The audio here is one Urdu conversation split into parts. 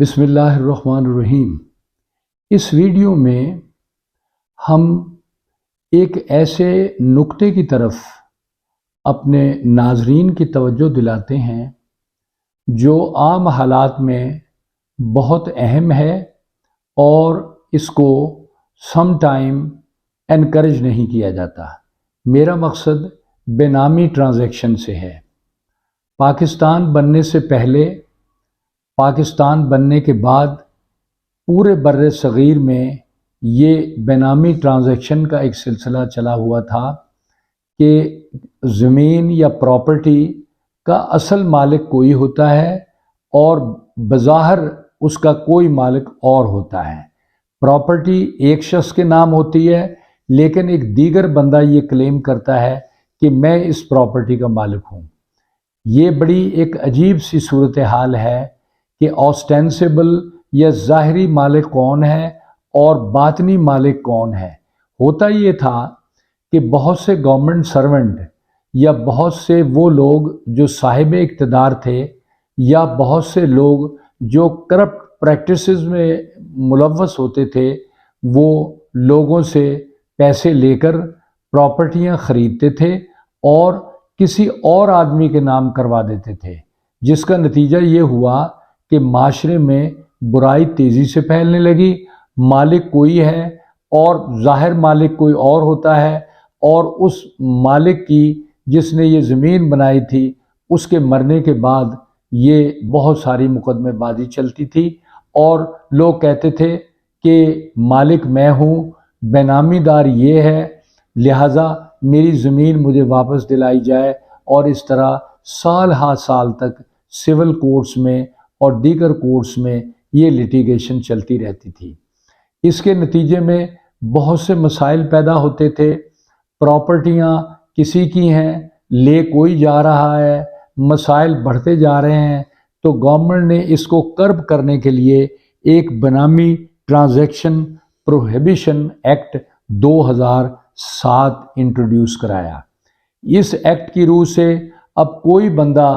بسم اللہ الرحمن الرحیم۔ اس ویڈیو میں ہم ایک ایسے نکتے کی طرف اپنے ناظرین کی توجہ دلاتے ہیں جو عام حالات میں بہت اہم ہے اور اس کو سم ٹائم انکریج نہیں کیا جاتا۔ میرا مقصد بے نامی ٹرانزیکشن سے ہے۔ پاکستان بننے سے پہلے، پاکستان بننے کے بعد پورے بر صغیر میں یہ بے نامی ٹرانزیکشن کا ایک سلسلہ چلا ہوا تھا کہ زمین یا پراپرٹی کا اصل مالک کوئی ہوتا ہے اور بظاہر اس کا کوئی مالک اور ہوتا ہے۔ پراپرٹی ایک شخص کے نام ہوتی ہے، لیکن ایک دیگر بندہ یہ کلیم کرتا ہے کہ میں اس پراپرٹی کا مالک ہوں۔ یہ بڑی ایک عجیب سی صورتحال ہے کہ آسٹینسیبل یا ظاہری مالک کون ہے اور باطنی مالک کون ہے۔ ہوتا یہ تھا کہ بہت سے گورنمنٹ سرونٹ یا بہت سے وہ لوگ جو صاحب اقتدار تھے یا بہت سے لوگ جو کرپٹ پریکٹسز میں ملوث ہوتے تھے، وہ لوگوں سے پیسے لے کر پراپرٹیاں خریدتے تھے اور کسی اور آدمی کے نام کروا دیتے تھے، جس کا نتیجہ یہ ہوا کہ معاشرے میں برائی تیزی سے پھیلنے لگی۔ مالک کوئی ہے اور ظاہر مالک کوئی اور ہوتا ہے، اور اس مالک کی جس نے یہ زمین بنائی تھی اس کے مرنے کے بعد یہ بہت ساری مقدمے بازی چلتی تھی اور لوگ کہتے تھے کہ مالک میں ہوں، بے نامی دار یہ ہے، لہٰذا میری زمین مجھے واپس دلائی جائے، اور اس طرح سال ہا سال تک سول کورٹس میں اور دیگر کورٹس میں یہ لیٹیگیشن چلتی رہتی تھی۔ اس کے نتیجے میں بہت سے مسائل پیدا ہوتے تھے۔ پراپرٹیاں کسی کی ہیں، لے کوئی جا رہا ہے، مسائل بڑھتے جا رہے ہیں، تو گورنمنٹ نے اس کو کرب کرنے کے لیے ایک بے نامی ٹرانزیکشن پروہیبیشن ایکٹ 2007 انٹروڈیوس کرایا۔ اس ایکٹ کی روح سے اب کوئی بندہ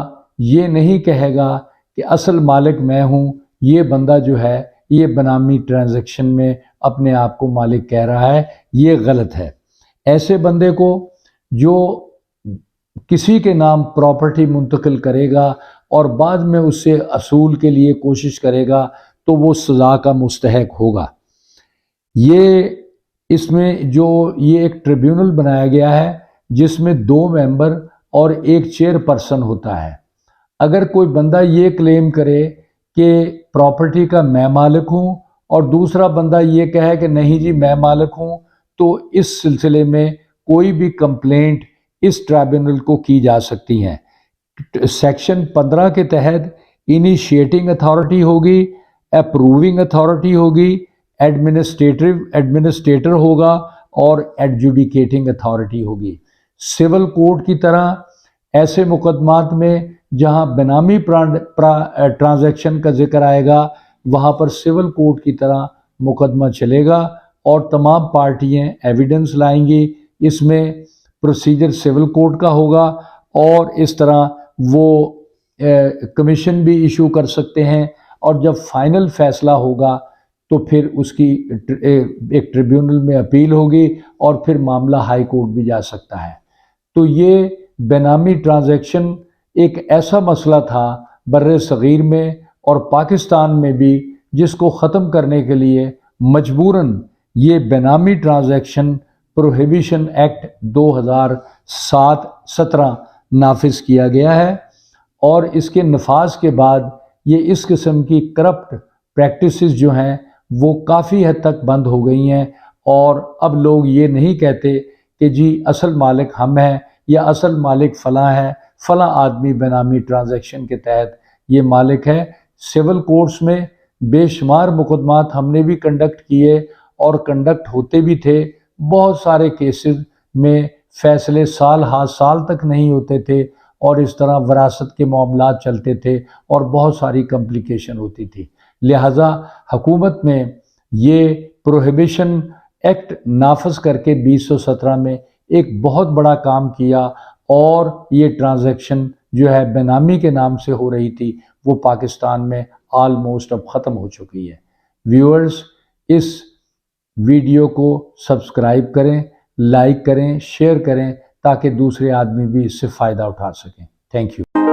یہ نہیں کہے گا کہ اصل مالک میں ہوں، یہ بندہ جو ہے یہ بے نامی ٹرانزیکشن میں اپنے آپ کو مالک کہہ رہا ہے، یہ غلط ہے۔ ایسے بندے کو جو کسی کے نام پراپرٹی منتقل کرے گا اور بعد میں اس سے اصول کے لیے کوشش کرے گا تو وہ سزا کا مستحق ہوگا۔ اس میں جو یہ ایک ٹریبیونل بنایا گیا ہے جس میں 2 ممبر اور ایک چیئر پرسن ہوتا ہے۔ اگر کوئی بندہ یہ کلیم کرے کہ پراپرٹی کا میں مالک ہوں اور دوسرا بندہ یہ کہے کہ نہیں جی میں مالک ہوں، تو اس سلسلے میں کوئی بھی کمپلینٹ اس ٹریبیونل کو کی جا سکتی ہیں۔ سیکشن 15 کے تحت انیشیٹنگ اتھارٹی ہوگی، اپروونگ اتھارٹی ہوگی، ایڈمنسٹریٹر ہوگا اور ایڈجوڈیکیٹنگ اتھارٹی ہوگی۔ سول کورٹ کی طرح ایسے مقدمات میں جہاں بے نامی ٹرانزیکشن کا ذکر آئے گا، وہاں پر سول کورٹ کی طرح مقدمہ چلے گا اور تمام پارٹیاں ایویڈنس لائیں گی۔ اس میں پروسیجر سول کورٹ کا ہوگا اور اس طرح وہ کمیشن بھی ایشو کر سکتے ہیں، اور جب فائنل فیصلہ ہوگا تو پھر اس کی ایک ٹریبیونل میں اپیل ہوگی اور پھر معاملہ ہائی کورٹ بھی جا سکتا ہے۔ تو یہ بے نامی ٹرانزیکشن ایک ایسا مسئلہ تھا بر صغیر میں اور پاکستان میں بھی، جس کو ختم کرنے کے لیے مجبوراً یہ بے نامی ٹرانزیکشن پروہیبیشن ایکٹ 2017 نافذ کیا گیا ہے، اور اس کے نفاذ کے بعد یہ اس قسم کی کرپٹ پریکٹسز جو ہیں وہ کافی حد تک بند ہو گئی ہیں، اور اب لوگ یہ نہیں کہتے کہ جی اصل مالک ہم ہیں یا اصل مالک فلاں ہے، فلاں آدمی بے نامی ٹرانزیکشن کے تحت یہ مالک ہے۔ سول کورٹس میں بے شمار مقدمات ہم نے بھی کنڈکٹ کیے اور کنڈکٹ ہوتے بھی تھے۔ بہت سارے کیسز میں فیصلے سال ہا سال تک نہیں ہوتے تھے، اور اس طرح وراثت کے معاملات چلتے تھے اور بہت ساری کمپلیکیشن ہوتی تھی۔ لہٰذا حکومت نے یہ پروہیبیشن ایکٹ نافذ کر کے 2017 میں ایک بہت بڑا کام کیا، اور یہ ٹرانزیکشن جو ہے بے نامی کے نام سے ہو رہی تھی وہ پاکستان میں آلموسٹ اب ختم ہو چکی ہے۔ ویورز، اس ویڈیو کو سبسکرائب کریں، لائک کریں، شیئر کریں تاکہ دوسرے آدمی بھی اس سے فائدہ اٹھا سکیں۔ Thank you.